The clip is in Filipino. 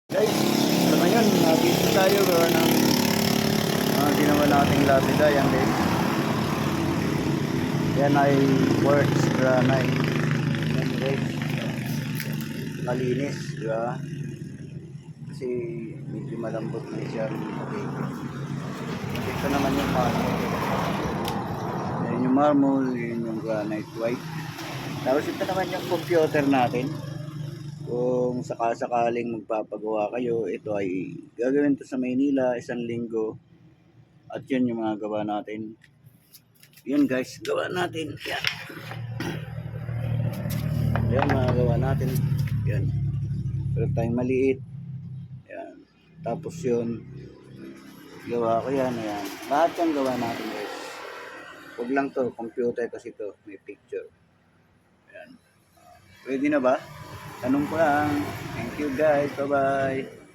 Guys, so ngayon, dito tayo ng ginawa nating lapida. Yan guys. Yan ay quartz granite. Yan guys. Malinis, di ba? Kasi medyo malambot na siya. Okay. Ito naman yung marble. Yan yung marble, yun yung granite white. Tapos ito naman yung computer natin. Kung sakasakaling magpapagawa kayo, ito ay gagawin to sa Maynila, 1 linggo. At yun yung mga gawa natin. Yun guys, gawa natin. Yan. Yan mga gawa natin. Yan. Pero tayong maliit. Yan. Tapos yun, gawa ko yan. Yan. Lahat yung gawa natin guys. Huwag lang to, computer kasi to, may picture. Yan. Pwede na ba? Tanong ko lang. Thank you guys. Bye-bye.